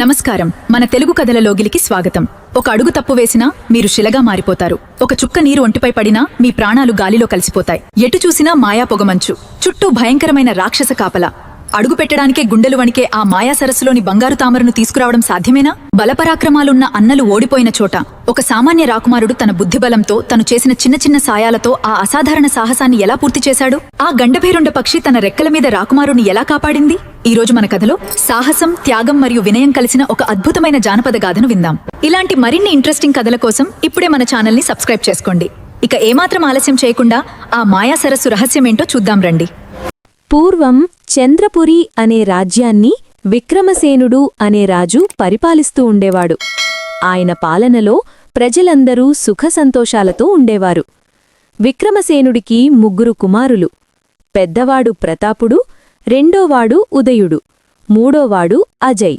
నమస్కారం. మన తెలుగు కథల లోగిలికి స్వాగతం. ఒక అడుగు తప్పు వేసినా మీరు శిలగా మారిపోతారు. ఒక చుక్క నీరు ఒంటిపై పడినా మీ ప్రాణాలు గాలిలో కలిసిపోతాయి. ఎటు చూసినా మాయా పొగమంచు, చుట్టూ భయంకరమైన రాక్షస కాపలా. అడుగు పెట్టడానికే గుండెలు వణికే ఆ మాయా సరస్సులోని బంగారు తామరను తీసుకురావడం సాధ్యమేనా? బలపరాక్రమాలున్న అన్నలు ఓడిపోయిన చోట ఒక సామాన్య రాకుమారుడు తన బుద్ధిబలంతో తను చేసిన చిన్న చిన్న సాయాలతో ఆ అసాధారణ సాహసాన్ని ఎలా పూర్తి చేశాడు? ఆ గండభేరుండ పక్షి తన రెక్కల మీద రాకుమారుని ఎలా కాపాడింది? ఈ రోజు మన కథలో సాహసం, త్యాగం మరియు వినయం కలిసిన ఒక అద్భుతమైన జానపద గాథను విందాం. ఇలాంటి మరిన్ని ఇంట్రెస్టింగ్ కథల కోసం ఇప్పుడే మన ఛానల్ని సబ్స్క్రైబ్ చేసుకోండి. ఇక ఏమాత్రం ఆలస్యం చేయకుండా ఆ మాయా సరస్సు రహస్యమేంటో చూద్దాం రండి. పూర్వం చంద్రపురి అనే రాజ్యాన్ని విక్రమసేనుడు అనే రాజు పరిపాలిస్తూ ఉండేవాడు. ఆయన పాలనలో ప్రజలందరూ సుఖసంతోషాలతో ఉండేవారు. విక్రమసేనుడికి 3 కుమారులు. పెద్దవాడు ప్రతాపుడు, రెండోవాడు ఉదయుడు, మూడోవాడు అజయ్.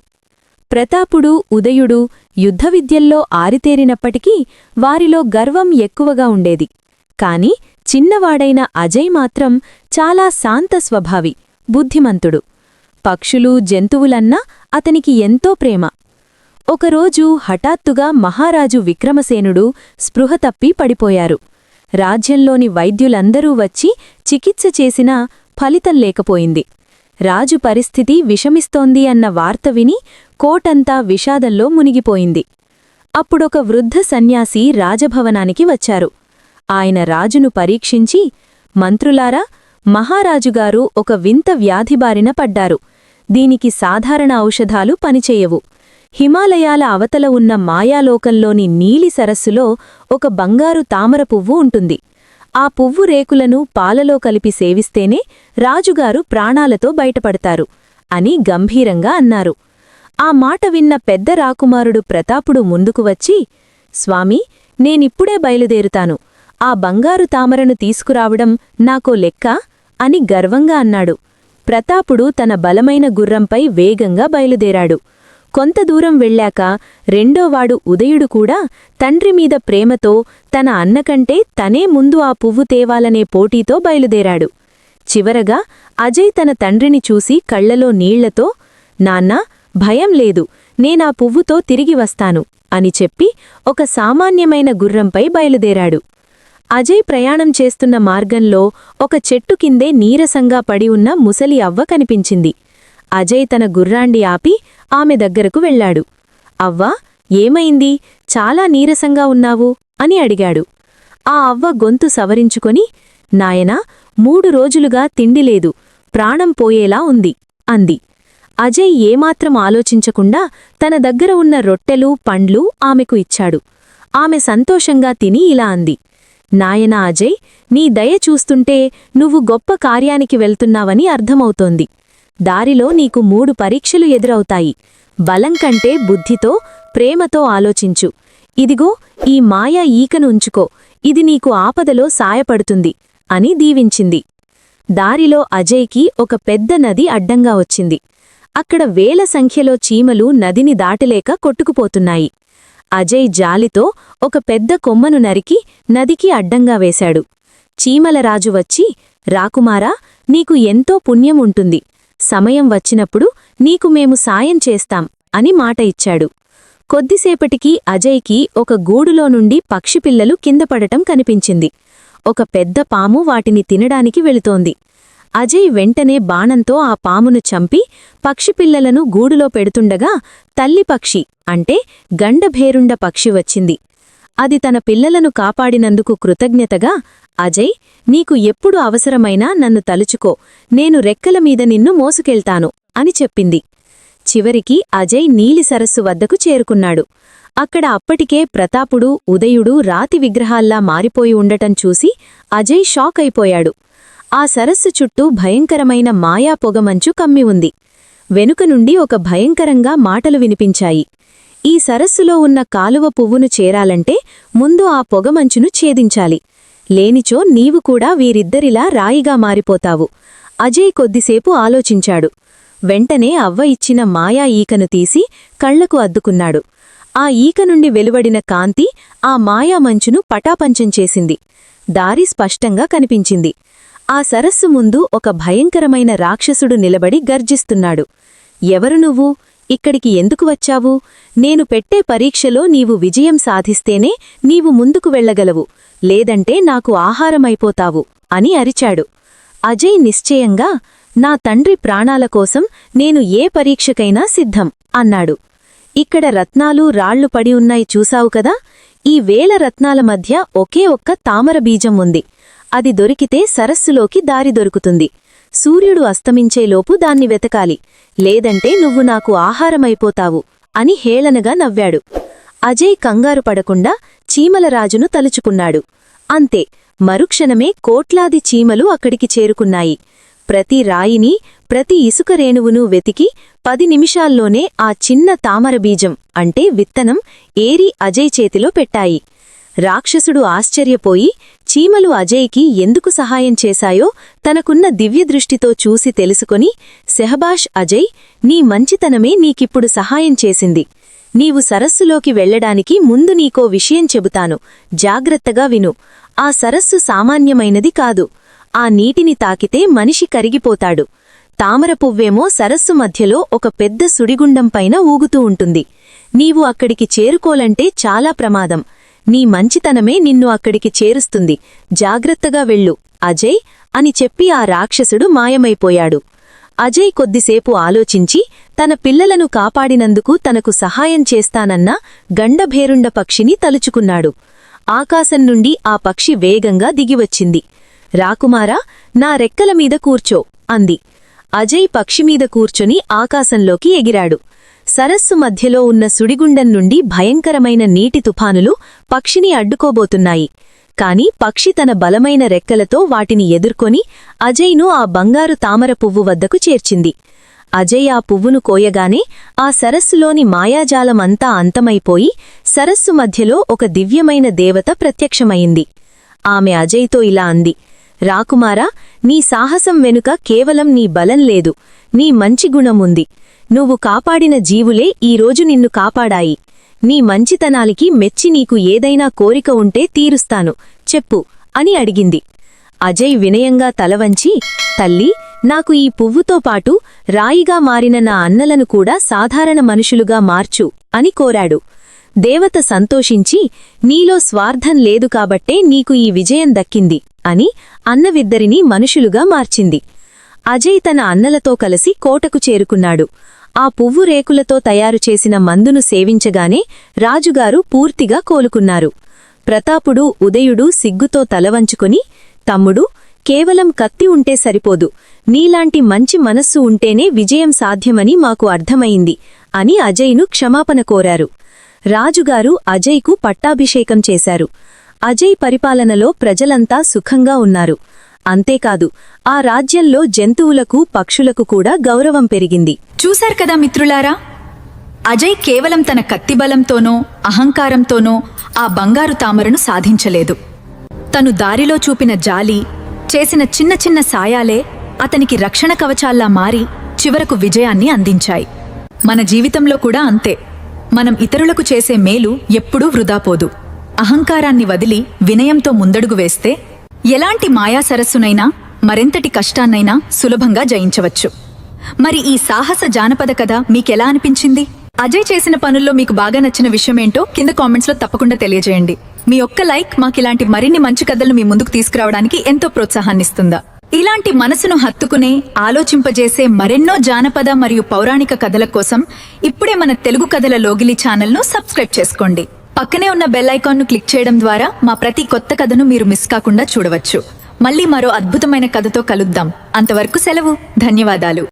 ప్రతాపుడు, ఉదయుడు యుద్ధ విద్యల్లో ఆరితేరినప్పటికీ వారిలో గర్వం ఎక్కువగా ఉండేది. కాని చిన్నవాడైన అజయ్ మాత్రం చాలా శాంత స్వభావి, బుద్ధిమంతుడు. పక్షులు, జంతువులన్నా అతనికి ఎంతో ప్రేమ. ఒకరోజు హఠాత్తుగా మహారాజు విక్రమసేనుడు స్పృహ తప్పి పడిపోయారు. రాజ్యంలోని వైద్యులందరూ వచ్చి చికిత్స చేసినా ఫలితం లేకపోయింది. రాజు పరిస్థితి విషమిస్తోంది అన్న వార్త విని కోటంతా విషాదంలో మునిగిపోయింది. అప్పుడొక వృద్ధ సన్యాసి రాజభవనానికి వచ్చారు. ఆయన రాజును పరీక్షించి, మంత్రులారా, మహారాజుగారు ఒక వింత వ్యాధిబారిన పడ్డారు. దీనికి సాధారణ ఔషధాలు పనిచేయవు. హిమాలయాల అవతల ఉన్న మాయాలోకంలోని నీలి సరస్సులో ఒక బంగారు తామర పువ్వు ఉంటుంది. ఆ పువ్వు రేకులను పాలలో కలిపి సేవిస్తేనే రాజుగారు ప్రాణాలతో బయటపడతారు అని గంభీరంగా అన్నారు. ఆ మాట విన్న పెద్ద రాకుమారుడు ప్రతాపుడు ముందుకు వచ్చి, స్వామీ, నేనిప్పుడే బయలుదేరుతాను. ఆ బంగారు తామరను తీసుకురావడం నాకో లెక్క అని గర్వంగా అన్నాడు. ప్రతాపుడు తన బలమైన గుర్రంపై వేగంగా బయలుదేరాడు. కొంత దూరం వెళ్ళాక రెండోవాడు ఉదయుడు కూడా తండ్రిమీద ప్రేమతో తన అన్నకంటే తనే ముందు ఆ పువ్వు తేవాలనే పోటీతో బయలుదేరాడు. చివరగా అజయ్ తన తండ్రిని చూసి కళ్లలో నీళ్లతో, నాన్నా, భయం లేదు, నేనా పువ్వుతో తిరిగి వస్తాను అని చెప్పి ఒక సామాన్యమైన గుర్రంపై బయలుదేరాడు. అజయ్ ప్రయాణం చేస్తున్న మార్గంలో ఒక చెట్టు కిందే నీరసంగా పడి ఉన్న ముసలి అవ్వ కనిపించింది. అజయ్ తన గుర్రాండి ఆపి ఆమె దగ్గరకు వెళ్లాడు. అవ్వా, ఏమైంది, చాలా నీరసంగా ఉన్నావు అని అడిగాడు. ఆ అవ్వ గొంతు సవరించుకొని, నాయనా, 3 రోజులుగా తిండిలేదు, ప్రాణం పోయేలా ఉంది అంది. అజయ్ ఏమాత్రం ఆలోచించకుండా తన దగ్గర ఉన్న రొట్టెలు, పండ్లు ఆమెకు ఇచ్చాడు. ఆమె సంతోషంగా తిని ఇలా అంది, నాయనా అజయ్, నీ దయ చూస్తుంటే నువ్వు గొప్ప కార్యానికి వెళ్తున్నావని అర్థమవుతోంది. దారిలో నీకు 3 పరీక్షలు ఎదురవుతాయి. బలం కంటే బుద్ధితో, ప్రేమతో ఆలోచించు. ఇదిగో ఈ మాయా ఈకను ఉంచుకో, ఇది నీకు ఆపదలో సాయపడుతుంది అని దీవించింది. దారిలో అజయ్కి ఒక పెద్ద నది అడ్డంగా వచ్చింది. అక్కడ వేల సంఖ్యలో చీమలు నదిని దాటలేక కొట్టుకుపోతున్నాయి. అజయ్ జాలితో ఒక పెద్ద కొమ్మను నరికి నదికి అడ్డంగా వేశాడు. చీమలరాజు వచ్చి, రాకుమారా, నీకు ఎంతో పుణ్యం ఉంటుంది. సమయం వచ్చినప్పుడు నీకు మేము సాయం చేస్తాం అని మాట ఇచ్చాడు. కొద్దిసేపటికి అజయ్కి ఒక గూడులో నుండి పక్షిపిల్లలు కిందపడటం కనిపించింది. ఒక పెద్ద పాము వాటిని తినడానికి వెళుతోంది. అజయ్ వెంటనే బాణంతో ఆ పామును చంపి పక్షిపిల్లలను గూడులో పెడుతుండగా తల్లి పక్షి అంటే గండభేరుండ పక్షి వచ్చింది. అది తన పిల్లలను కాపాడినందుకు కృతజ్ఞతగా, అజయ్, నీకు ఎప్పుడు అవసరమైనా నన్ను తలుచుకో, నేను రెక్కల మీద నిన్ను మోసుకెళ్తాను అని చెప్పింది. చివరికి అజయ్ నీలి సరస్సు వద్దకు చేరుకున్నాడు. అక్కడ అప్పటికే ప్రతాపుడు, ఉదయుడు రాతి విగ్రహాల్లా మారిపోయి ఉండటం చూసి అజయ్ షాక్ అయిపోయాడు. ఆ సరస్సు చుట్టూ భయంకరమైన మాయా పొగమంచు కమ్మి ఉంది. వెనుక నుండి ఒక భయంకరంగా మాటలు వినిపించాయి. ఈ సరస్సులో ఉన్న కాలువ పువ్వును చేరాలంటే ముందు ఆ పొగమంచును ఛేదించాలి. లేనిచో నీవు కూడా వీరిద్దరిలా రాయిగా మారిపోతావు. అజయ్ కొద్దిసేపు ఆలోచించాడు. వెంటనే అవ్వ ఇచ్చిన మాయా ఈకను తీసి కళ్లకు అద్దుకున్నాడు. ఆ ఈక నుండి వెలువడిన కాంతి ఆ మాయా మంచును పటాపంచం చేసింది. దారి స్పష్టంగా కనిపించింది. ఆ సరస్సు ముందు ఒక భయంకరమైన రాక్షసుడు నిలబడి గర్జిస్తున్నాడు. ఎవరు నువ్వు? ఇక్కడికి ఎందుకు వచ్చావు? నేను పెట్టే పరీక్షలో నీవు విజయం సాధిస్తేనే నీవు ముందుకు వెళ్ళగలవు, లేదంటే నాకు ఆహారమైపోతావు అని అరిచాడు. అజయ్ నిశ్చయంగా, నా తండ్రి ప్రాణాల కోసం నేను ఏ పరీక్షకైనా సిద్ధం అన్నాడు. ఇక్కడ రత్నాలు రాళ్లు పడి ఉన్నాయి చూసావు కదా, ఈ వేల రత్నాల మధ్య ఒకే ఒక్క తామర బీజం ఉంది. అది దొరికితే సరస్సులోకి దారి దొరుకుతుంది. సూర్యుడు అస్తమించేలోపు దాన్ని వెతకాలి, లేదంటే నువ్వు నాకు ఆహారమైపోతావు అని హేళనగా నవ్వాడు. అజయ్ కంగారు పడకుండా చీమలరాజును తలుచుకున్నాడు. అంతే, మరుక్షణమే కోట్లాది చీమలు అక్కడికి చేరుకున్నాయి. ప్రతి రాయిని, ప్రతి ఇసుక రేణువును వెతికి 10 నిమిషాల్లోనే ఆ చిన్న తామరబీజం అంటే విత్తనం ఏరి అజయ్ చేతిలో పెట్టాయి. రాక్షసుడు ఆశ్చర్యపోయి చీమలు అజయ్కి ఎందుకు సహాయం చేశాయో తనకున్న దివ్యదృష్టితో చూసి తెలుసుకొని, శహబాష్ అజయ్, నీ మంచితనమే నీకిప్పుడు సహాయం చేసింది. నీవు సరస్సులోకి వెళ్లడానికి ముందు నీకో విషయం చెబుతాను, జాగ్రత్తగా విను. ఆ సరస్సు సామాన్యమైనది కాదు. ఆ నీటిని తాకితే మనిషి కరిగిపోతాడు. తామర పువ్వేమో సరస్సు మధ్యలో ఒక పెద్ద సుడిగుండంపైన ఊగుతూ ఉంటుంది. నీవు అక్కడికి చేరుకోలంటే చాలా ప్రమాదం. నీ మంచితనమే నిన్ను అక్కడికి చేరుస్తుంది. జాగ్రత్తగా వెళ్ళు అజయ్ అని చెప్పి ఆ రాక్షసుడు మాయమైపోయాడు. అజయ్ కొద్దిసేపు ఆలోచించి తన పిల్లలను కాపాడినందుకు తనకు సహాయం చేస్తానన్న గండభేరుండ పక్షిని తలుచుకున్నాడు. ఆకాశం నుండి ఆ పక్షి వేగంగా దిగివచ్చింది. రాకుమారా, నా రెక్కల మీద కూర్చో అంది. అజయ్ పక్షిమీద కూర్చొని ఆకాశంలోకి ఎగిరాడు. సరస్సు మధ్యలో ఉన్న సుడిగుండం నుండి భయంకరమైన నీటి తుఫానులు పక్షిని అడ్డుకోబోతున్నాయి. కాని పక్షి తన బలమైన రెక్కలతో వాటిని ఎదుర్కొని అజయ్ను ఆ బంగారు తామర పువ్వు వద్దకు చేర్చింది. అజయ్ ఆ పువ్వును కోయగానే ఆ సరస్సులోని మాయాజాలమంతా అంతమైపోయి సరస్సు మధ్యలో ఒక దివ్యమైన దేవత ప్రత్యక్షమయింది. ఆమె అజయ్తో ఇలా అంది, రాకుమారా, నీ సాహసం వెనుక కేవలం నీ బలం లేదు, నీ మంచి గుణముంది. నువ్వు కాపాడిన జీవులే ఈరోజు నిన్ను కాపాడాయి. నీ మంచితనాలికి మెచ్చి నీకు ఏదైనా కోరిక ఉంటే తీరుస్తాను, చెప్పు అని అడిగింది. అజయ్ వినయంగా తలవంచి, తల్లి, నాకు ఈ పువ్వుతో పాటు రాయిగా మారిన నా అన్నలను కూడా సాధారణ మనుషులుగా మార్చు అని కోరాడు. దేవత సంతోషించి, నీలో స్వార్థం లేదు కాబట్టే నీకు ఈ విజయం దక్కింది అని అన్నవిద్దరినీ మనుషులుగా మార్చింది. అజయ్ తన అన్నలతో కలిసి కోటకు చేరుకున్నాడు. ఆ పువ్వు రేకులతో తయారుచేసిన మందును సేవించగానే రాజుగారు పూర్తిగా కోలుకున్నారు. ప్రతాపుడు, ఉదయుడు సిగ్గుతో తలవంచుకొని, తమ్ముడు, కేవలం కత్తి ఉంటే సరిపోదు, నీలాంటి మంచి మనస్సు ఉంటేనే విజయం సాధ్యమని మాకు అర్థమైంది అని అజయ్ను క్షమాపణ కోరారు. రాజుగారు అజయ్కు పట్టాభిషేకం చేశారు. అజయ్ పరిపాలనలో ప్రజలంతా సుఖంగా ఉన్నారు. అంతేకాదు, ఆ రాజ్యంలో జంతువులకు, పక్షులకు కూడా గౌరవం పెరిగింది. చూశారు కదా మిత్రులారా, అజయ్ కేవలం తన కత్తిబలంతోనో అహంకారంతోనో ఆ బంగారు తామరను సాధించలేదు. తను దారిలో చూపిన జాలి, చేసిన చిన్న చిన్న సాయాలే అతనికి రక్షణ కవచాల్లా మారి చివరకు విజయాన్ని అందించాయి. మన జీవితంలో కూడా అంతే. మనం ఇతరులకు చేసే మేలు ఎప్పుడూ వృధాపోదు. అహంకారాన్ని వదిలి వినయంతో ముందడుగు వేస్తే ఎలాంటి మాయా సరస్సునైనా, మరెంతటి కష్టాన్నైనా సులభంగా జయించవచ్చు. మరి ఈ సాహస జానపద కథ మీకెలా అనిపించింది? అజయ్ చేసిన పనుల్లో మీకు బాగా నచ్చిన విషయమేంటో కింద కామెంట్స్లో తప్పకుండా తెలియజేయండి. మీ ఒక్క లైక్ మాకిలాంటి మరిన్ని మంచి కథలను మీ ముందుకు తీసుకురావడానికి ఎంతో ప్రోత్సాహాన్నిస్తుందా. ఇలాంటి మనసును హత్తుకునే, ఆలోచింపజేసే మరెన్నో జానపద మరియు పౌరాణిక కథల కోసం ఇప్పుడే మన తెలుగు కథల లోగిలి ఛానల్ను సబ్స్క్రైబ్ చేసుకోండి. పక్కనే ఉన్న బెల్ ఐకాన్ను క్లిక్ చేయడం ద్వారా మా ప్రతి కొత్త కథను మీరు మిస్ కాకుండా చూడవచ్చు. మళ్ళీ మరో అద్భుతమైన కథతో కలుద్దాం. అంతవరకు సెలవు. ధన్యవాదాలు.